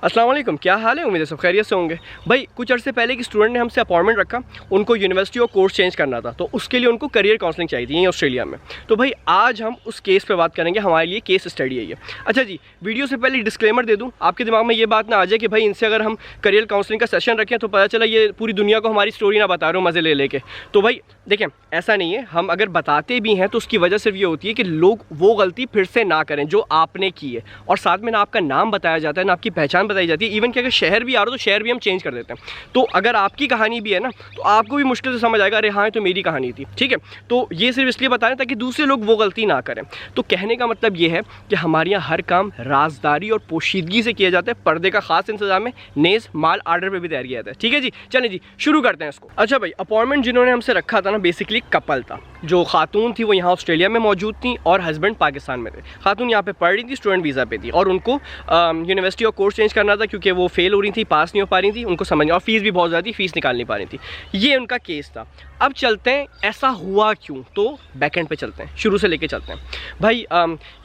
अस्सलाम वालेकुम, क्या हाल है? उम्मीद है सब खैरियत से होंगे। भाई कुछ अर्से पहले एक स्टूडेंट ने हमसे अपॉइंटमेंट रखा, उनको यूनिवर्सिटी और कोर्स चेंज करना था, तो उसके लिए उनको करियर काउंसलिंग चाहिए थी यहीं ऑस्ट्रेलिया में। तो भाई आज हम उस केस पे बात करेंगे, हमारे लिए केस स्टडी है ये। अच्छा जी, वीडियो से पहले डिस्क्लेमर दे दूँ, आपके दिमाग में ये बात ना आ जाए कि भाई इनसे अगर हम करियर काउंसलिंग का सेशन रखें तो पता चला ये पूरी दुनिया को हमारी स्टोरी ना बता रहे हो मज़े ले लेके। तो भाई देखें, ऐसा नहीं है, हम अगर बताते भी हैं तो उसकी वजह सिर्फ ये होती है कि लोग वो गलती फिर से ना करें जो आपने की है, और साथ में ना आपका नाम बताया जाता है, ना आपकी पहचान बताई जाती है। इवन कि अगर शहर भी आ रहा हो तो शहर भी हम चेंज कर देते हैं। तो अगर आपकी कहानी भी है ना, तो आपको भी मुश्किल से समझ आएगा, अरे हाँ तो मेरी कहानी थी, ठीक है। तो ये सिर्फ इसलिए बता रहे हैं ताकि दूसरे लोग वो गलती ना करें। तो कहने का मतलब ये है कि हमारे यहाँ हर काम राजदारी और पोशीदगी से किया जाता है, पर्दे का खास इंतजाम है, नेज़ माल आर्डर पर भी तैयार किया जाता है, ठीक है जी। चलें जी, शुरू करते हैं इसको। अच्छा भाई, अपॉइंटमेंट जिन्होंने हमसे रखा था ना, बेसिकली कपल था। जो खातून थी वो यहाँ ऑस्ट्रेलिया में मौजूद थी और हस्बैंड पाकिस्तान में थे। खातून यहाँ पे पढ़ रही थी, स्टूडेंट वीज़ा पे थी, और उनको यूनिवर्सिटी और कोर्स चेंज करना था क्योंकि वो फेल हो रही थी, पास नहीं हो पा रही थी, उनको समझ, और फीस भी बहुत ज़्यादा थी, फीस निकाल नहीं पा रही थी। ये उनका केस था। अब चलते हैं ऐसा हुआ क्यों, तो बैक एंड पे चलते हैं, शुरू से लेके चलते हैं भाई।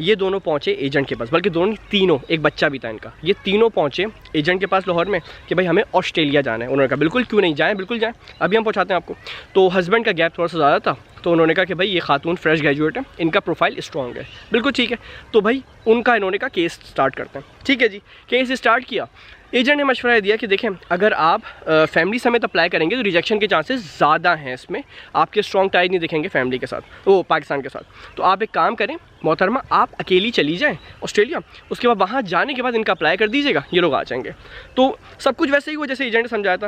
ये दोनों पहुँचे एजेंट के पास, बल्कि दोनों तीनों, एक बच्चा भी था इनका, ये तीनों पहुँचे एजेंट के पास लाहौर में कि भाई हमें ऑस्ट्रेलिया जाना है। उन्होंने कहा बिल्कुल, क्यों नहीं, जाएँ, बिल्कुल जाएँ, अभी हम पहुँचाते हैं आपको। तो हस्बैंड का गैप थोड़ा सा ज़्यादा था, तो उन्होंने कहा कि भाई ये खातून फ्रेश ग्रेजुएट है, इनका प्रोफाइल स्ट्रॉन्ग है, बिल्कुल ठीक है। तो भाई उनका इन्होंने कहा केस स्टार्ट करते हैं, ठीक है जी। केस स्टार्ट किया। एजेंट ने मशवरा दिया कि देखें, अगर आप फैमिली समेत अप्लाई करेंगे तो रिजेक्शन के चांसेस ज़्यादा हैं, इसमें आपके स्ट्रॉन्ग टाइज नहीं दिखेंगे फैमिली के साथ, वो पाकिस्तान के साथ। तो आप एक काम करें मोहतरमा, आप अकेली चली जाएं ऑस्ट्रेलिया, उसके बाद वहाँ जाने के बाद इनका अप्लाई कर दीजिएगा, ये लोग आ जाएंगे। तो सब कुछ वैसे ही हुआ जैसे एजेंट ने समझाया था।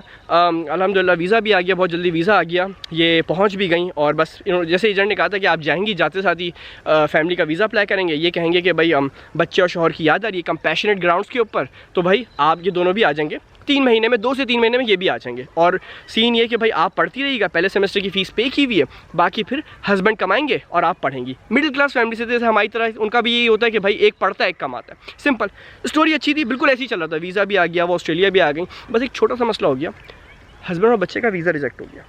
अल्हम्दुलिल्लाह वीज़ा भी आ गया, बहुत जल्दी वीज़ा आ गया, ये पहुँच भी गई, और बस जैसे एजेंट ने कहा था कि आप जाएंगी, जाते साथ ही फैमिली का वीज़ा अप्लाई करेंगे, ये कहेंगे कि भाई बच्चे और शौहर की याद आ रही है कंपैशनेट ग्राउंड्स के ऊपर, तो भाई आप ये दोनों भी आ जाएंगे 3 महीने में, 2 से 3 महीने में ये भी आ जाएंगे। और सीन ये कि भाई आप पढ़ती रहिएगा, पहले सेमेस्टर की फ़ीस पे की हुई है, बाकी फिर हस्बैंड कमाएंगे और आप पढ़ेंगी। मिडिल क्लास फैमिली से, जैसे हमारी तरह उनका भी यही होता है कि भाई एक पढ़ता है एक कमाता है, सिंपल। स्टोरी अच्छी थी, बिल्कुल ऐसे ही चल रहा था, वीज़ा भी आ गया, वो ऑस्ट्रेलिया भी आ गई। बस एक छोटा सा मसला हो गया, हस्बैंड और बच्चे का वीज़ा रिजेक्ट हो गया।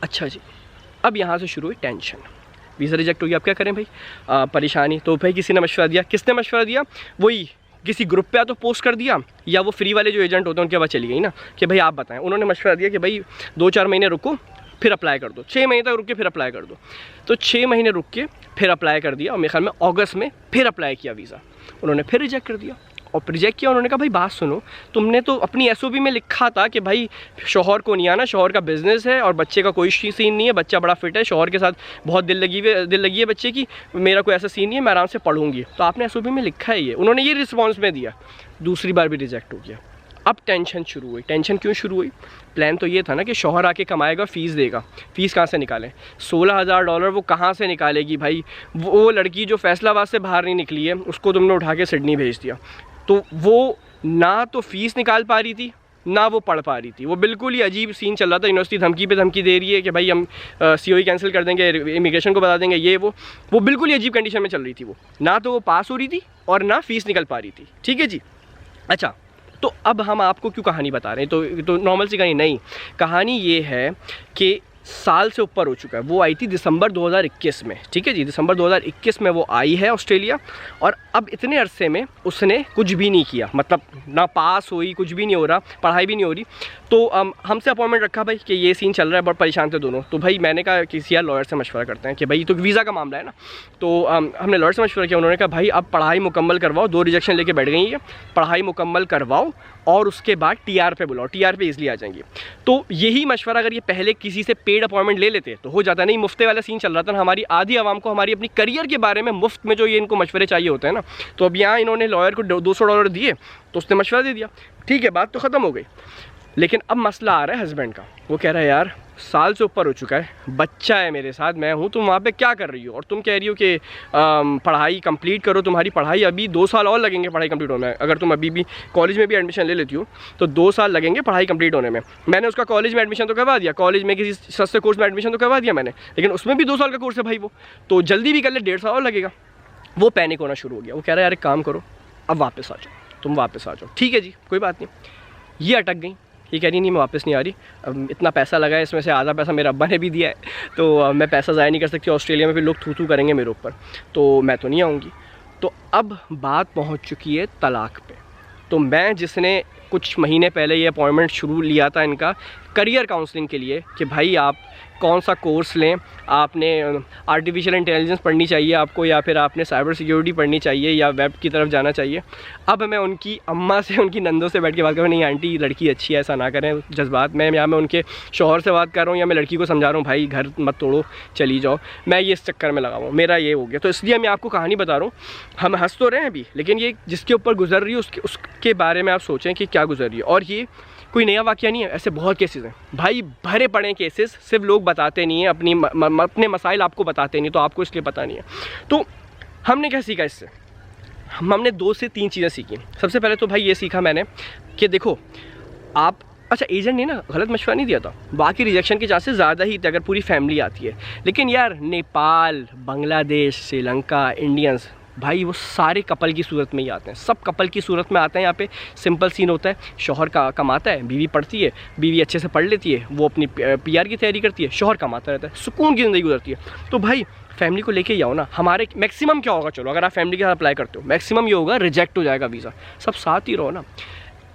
अच्छा जी, अब यहाँ से शुरू हुई टेंशन। वीज़ा रिजेक्ट हो गया, अब क्या करें भाई, परेशानी। तो भाई किसी ने मशवरा दिया, किसने मशवरा दिया, वही किसी ग्रुप पे या तो पोस्ट कर दिया, या वो फ्री वाले जो एजेंट होते हैं उनके पास चली गई ना कि भाई आप बताएं। उन्होंने मशवरा दिया कि भाई 2-4 महीने रुको फिर अप्लाई कर दो, 6 महीने तक रुक के फिर अप्लाई कर दो। तो 6 महीने रुक के फिर अप्लाई कर दिया, और मेरे ख्याल में अगस्त में फिर अप्लाई किया वीज़ा, उन्होंने फिर रिजेक्ट कर दिया। और रिजेक्ट किया, उन्होंने कहा भाई बात सुनो, तुमने तो अपनी एसओपी में लिखा था कि भाई शौहर को नहीं आना, शौहर का बिज़नेस है और बच्चे का कोई सीन नहीं है, बच्चा बड़ा फिट है, शौहर के साथ बहुत दिल लगी है बच्चे की, मेरा कोई ऐसा सीन नहीं है, मैं आराम से पढ़ूंगी। तो आपने एसओपी में लिखा है ये, उन्होंने ये रिस्पॉन्स में दिया। दूसरी बार भी रिजेक्ट हो गया। अब टेंशन शुरू हुई। टेंशन क्यों शुरू हुई? प्लान तो ये था ना कि शौहर आके कमाएगा, फ़ीस देगा। फ़ीस कहाँ से निकालें? $16,000 वो कहाँ से निकालेगी भाई? वो लड़की जो फैसलाबाद से बाहर नहीं निकली है, उसको तुमने उठा के सिडनी भेज दिया। तो वो ना तो फ़ीस निकाल पा रही थी, ना वो पढ़ पा रही थी। वो बिल्कुल ही अजीब सीन चल रहा था। यूनिवर्सिटी धमकी पे धमकी दे रही है कि भाई हम COE कैंसिल कर देंगे, इमिग्रेशन को बता देंगे, ये वो बिल्कुल ही अजीब कंडीशन में चल रही थी। वो ना तो वो पास हो रही थी और ना फ़ीस निकल पा रही थी, ठीक है जी। अच्छा, तो अब हम आपको क्यों कहानी बता रहे हैं? तो नॉर्मल सी कहानी नहीं, कहानी ये है कि साल से ऊपर हो चुका है। वो आई थी दिसंबर 2021 में, ठीक है जी, दिसंबर 2021 में वो आई है ऑस्ट्रेलिया, और अब इतने अरसे में उसने कुछ भी नहीं किया, मतलब ना पास हुई, कुछ भी नहीं हो रहा, पढ़ाई भी नहीं हो रही। तो हमसे अपॉइंटमेंट रखा भाई कि ये सीन चल रहा है, बहुत परेशान थे दोनों। तो भाई मैंने कहा किसी यार लॉयर से मशवरा करते हैं कि भाई तो वीज़ा का मामला है ना। तो हमने लॉयर से मशवरा किया, उन्होंने कहा भाई अब पढ़ाई मुकम्मल करवाओ, 2 रिजेक्शन लेके बैठ गई है, पढ़ाई मुकम्मल करवाओ और उसके बाद TR पे बुलाओ, TR पे ईजिली आ जाएंगी। तो यही मशवरा अगर ये पहले किसी से पेड अपॉइंटमेंट ले लेते तो हो जाता। नहीं, मुफ्ते वाला सीन चल रहा था ना, हमारी आधी आवाम को हमारी अपनी करियर के बारे में मुफ्त में जो ये इनको मशवरे चाहिए होते हैं ना। तो अब यहाँ इन्होंने लॉयर को $200 दिए तो उसने मशवरा दे दिया, ठीक है, बात तो ख़त्म हो गई। लेकिन अब मसला आ रहा है हस्बैंड का। वो कह रहा है यार साल से ऊपर हो चुका है, बच्चा है मेरे साथ, मैं हूँ, तुम वहाँ पे क्या कर रही हो? और तुम कह रही हो कि पढ़ाई कंप्लीट करो, तुम्हारी पढ़ाई अभी 2 साल और लगेंगे पढ़ाई कंप्लीट होने में। अगर तुम अभी भी कॉलेज में भी एडमिशन ले लेती हो तो 2 साल लगेंगे पढ़ाई कंप्लीट होने में। मैंने उसका कॉलेज में एडमिशन तो करवा दिया, कॉलेज में किसी सस्ते कोर्स में एडमिशन तो करवा दिया मैंने, लेकिन उसमें भी 2 साल का कोर्स है भाई, वो तो जल्दी भी कर ले, 1.5 साल और लगेगा। वो पैनिक होना शुरू हो गया। वो कह रहा है यार एक काम करो, अब वापस आ जाओ, तुम वापस आ जाओ। ठीक है जी, कोई बात नहीं। ये अटक गई, ये कह रही नहीं मैं वापस नहीं आ रही, अब इतना पैसा लगा है, इसमें से आधा पैसा मेरे अब्बा ने भी दिया है, तो मैं पैसा ज़ाया नहीं कर सकती, ऑस्ट्रेलिया में फिर लोग थू करेंगे मेरे ऊपर, तो मैं तो नहीं आऊँगी। तो अब बात पहुँच चुकी है तलाक पे। तो मैं जिसने कुछ महीने पहले ये अपॉइंटमेंट शुरू लिया था इनका करियर काउंसलिंग के लिए कि भाई आप कौन सा कोर्स लें, आपने आर्टिफिशियल इंटेलिजेंस पढ़नी चाहिए आपको, या फिर आपने साइबर सिक्योरिटी पढ़नी चाहिए, या वेब की तरफ जाना चाहिए। अब मैं उनकी अम्मा से, उनकी नंदों से बैठ के बात कर रहा हूँ, नहीं आंटी लड़की अच्छी है, ऐसा ना करें जज्बात में, या मैं उनके शौहर से बात कर रहा हूँ, या मैं लड़की को समझा रहा हूँ भाई घर मत तोड़ो चली जाओ, मैं ये इस चक्कर में लगा हुआ हूँ, मेरा ये हो गया। तो इसलिए मैं आपको कहानी बता रहा हूँ। हम हंस तो रहे हैं अभी, लेकिन ये जिसके ऊपर गुजर रही है उसके बारे में आप सोचें कि क्या गुजर रही है। और ये कोई नया वाक़या नहीं है, ऐसे बहुत केसेस हैं भाई, भरे पड़े हैं केसेस, सिर्फ लोग बताते नहीं हैं, अपने मसाइल आपको बताते नहीं, तो आपको इसलिए पता नहीं है। तो हमने क्या सीखा इससे? हमने 2 से 3 चीज़ें सीखी। सबसे पहले तो भाई ये सीखा मैंने कि देखो आप, अच्छा एजेंट ने ना गलत मशवरा नहीं दिया था, बाकी रिजेक्शन के चांसेस ज़्यादा ही थे अगर पूरी फैमिली आती है, लेकिन यार नेपाल, बांग्लादेश, श्रीलंका, इंडियंस भाई वो सारे कपल की सूरत में ही आते हैं, सब कपल की सूरत में आते हैं। यहाँ पे सिंपल सीन होता है, शौहर का कमाता है, बीवी पढ़ती है, बीवी अच्छे से पढ़ लेती है, वो अपनी PR की तैयारी करती है, शौहर कमाता रहता है, सुकून की ज़िंदगी गुजरती है। तो भाई फैमिली को लेके ही आओ ना। हमारे मैक्सिमम क्या होगा, चलो अगर आप फैमिली के साथ अप्लाई करते हो, मैक्सिमम ये होगा रिजेक्ट हो जाएगा वीज़ा, सब साथ ही रहो ना।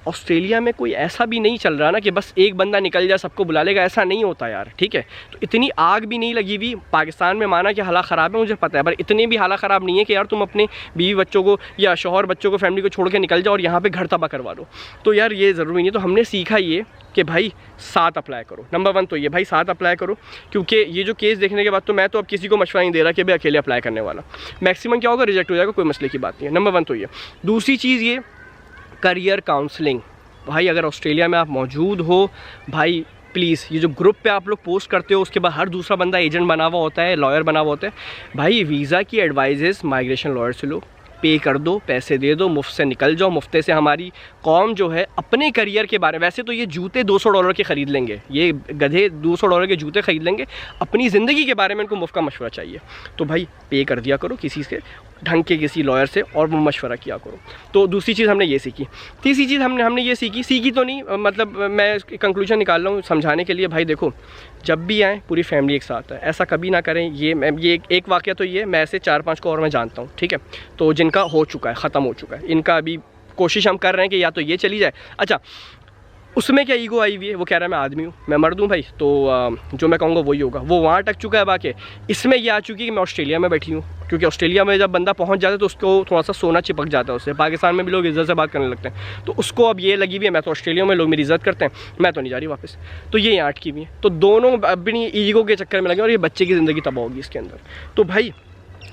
ऑस्ट्रेलिया में कोई ऐसा भी नहीं चल रहा ना कि बस एक बंदा निकल जाए सबको बुला लेगा, ऐसा नहीं होता यार, ठीक है। तो इतनी आग भी नहीं लगी हुई पाकिस्तान में, माना कि हालात ख़राब है मुझे पता है, पर इतने भी हालात ख़राब नहीं है कि यार तुम अपने बीवी बच्चों को या शौहर बच्चों को, फैमिली को छोड़ के निकल जाओ और यहाँ पे घर तबाह करवा दो। तो यार ये ज़रूरी नहीं है। तो हमने सीखा ये कि भाई साथ अप्लाई करो। नंबर 1 तो ये भाई साथ अप्लाई करो, क्योंकि ये जो केस देखने के बाद तो मैं तो अब किसी को मशवरा नहीं दे रहा कि भाई अकेले अप्लाई करने वाला, मैक्सिमम क्या होगा रिजेक्ट हो जाएगा, कोई मसले की बात नहीं है। नंबर 1 तो ये। दूसरी चीज़ ये करियर काउंसलिंग। भाई अगर ऑस्ट्रेलिया में आप मौजूद हो भाई, प्लीज़ ये जो ग्रुप पे आप लोग पोस्ट करते हो, उसके बाद हर दूसरा बंदा एजेंट बना हुआ होता है, लॉयर बना हुआ होता है, भाई वीज़ा की एडवाइजेस माइग्रेशन लॉयर से लो, पे कर दो, पैसे दे दो, मुफ्त से निकल जाओ। मुफ्ते से हमारी कौम जो है अपने करियर के बारे में, वैसे तो ये जूते $200 के ख़रीद लेंगे, ये गधे $200 के जूते ख़रीद लेंगे, अपनी ज़िंदगी के बारे में इनको मुफ्त का मशवरा चाहिए, तो भाई पे कर दिया करो किसी से, ढंग के किसी लॉयर से, और वो मशवरा किया करो। तो दूसरी चीज़ हमने ये सीखी। तीसरी चीज़ हमने ये सीखी तो नहीं, मतलब मैं कंक्लूजन निकाल रहा हूँ समझाने के लिए। भाई देखो जब भी आएँ पूरी फैमिली एक साथ है, ऐसा कभी ना करें। ये एक वाक़या तो ये, मैं ऐसे 4-5 को और मैं जानता हूँ, ठीक है, तो जिनका हो चुका है, ख़त्म हो चुका है, इनका अभी कोशिश हम कर रहे हैं कि या तो ये चली जाए। अच्छा उसमें क्या ईगो आई हुई है, वो कह रहा है मैं आदमी हूँ, मैं मर्द हूँ भाई, तो जो मैं कहूँगा वही होगा, वो वहाँ अटक चुका है। बाकी इसमें ये आ चुकी है कि मैं ऑस्ट्रेलिया में बैठी हूँ, क्योंकि ऑस्ट्रेलिया में जब बंदा पहुँच जाता है तो उसको थोड़ा सा सोना चिपक जाता है उससे। पाकिस्तान में भी लोग इज़्ज़त से बात करने लगते हैं, तो उसको अब ये लगी हुई है मैं तो ऑस्ट्रेलिया में, लोग मेरी इज़्ज़त करते हैं, मैं तो नहीं जा रही वापस। तो ये यहाँ अटकी हुई है, तो दोनों अपनी ईगो के चक्कर में लगे और ये बच्चे की ज़िंदगी तबाह होगी इसके अंदर। तो भाई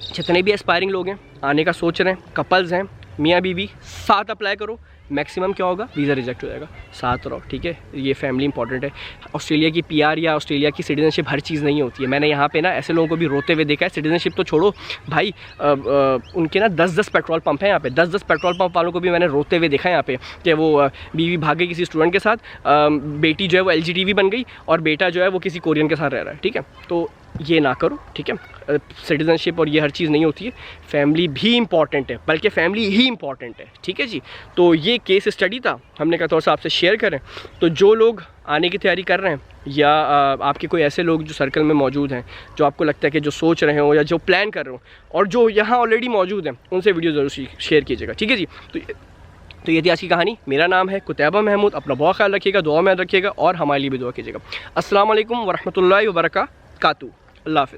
जितने भी एस्पायरिंग लोग हैं, आने का सोच रहे हैं, कपल्स हैं, मियाँ बीवी, साथ अप्लाई करो। मैक्सिमम क्या होगा, वीज़ा रिजेक्ट हो जाएगा, साथ रहो, ठीक है। ये फैमिली इंपॉर्टेंट है। ऑस्ट्रेलिया की PR या ऑस्ट्रेलिया की सिटीजनशिप हर चीज़ नहीं होती है। मैंने यहाँ पे ना ऐसे लोगों को भी रोते हुए देखा है, सिटीजनशिप तो छोड़ो भाई, उनके ना 10-10 पेट्रोल पंप हैं यहाँ पे, 10-10 पेट्रोल पंप वालों को भी मैंने रोते हुए देखा है यहाँ पे कि वो बीवी भाग गई किसी स्टूडेंट के साथ, बेटी जो है वो LGTB बन गई और बेटा जो है वो किसी कोरियन के साथ रह रहा है, ठीक है। तो ये ना करो, ठीक है। सिटीजनशिप और ये हर चीज़ नहीं होती है, फैमिली भी इंपॉर्टेंट है, बल्कि फैमिली ही इंपॉर्टेंट है, ठीक है जी। तो ये केस स्टडी था, हमने कहा थोड़ा सा आपसे शेयर करें। तो जो लोग आने की तैयारी कर रहे हैं, या आपके कोई ऐसे लोग जो सर्कल में मौजूद हैं, जो आपको लगता है कि जो सोच रहे हो या जो प्लान कर रहे हो, और जो यहाँ ऑलरेडी मौजूद हैं, उनसे वीडियो ज़रूर शेयर कीजिएगा, ठीक है जी। तो ये थी आज की कहानी। मेरा नाम है कुतैबा महमूद, अपना बहुत ख्याल रखिएगा, दुआ में रखिएगा और हमारे लिए भी दुआ कीजिएगा। अस्सलाम वालेकुम वरहमतुल्लाहि वबरकातुहू। अल्लाह हाफ़िज़।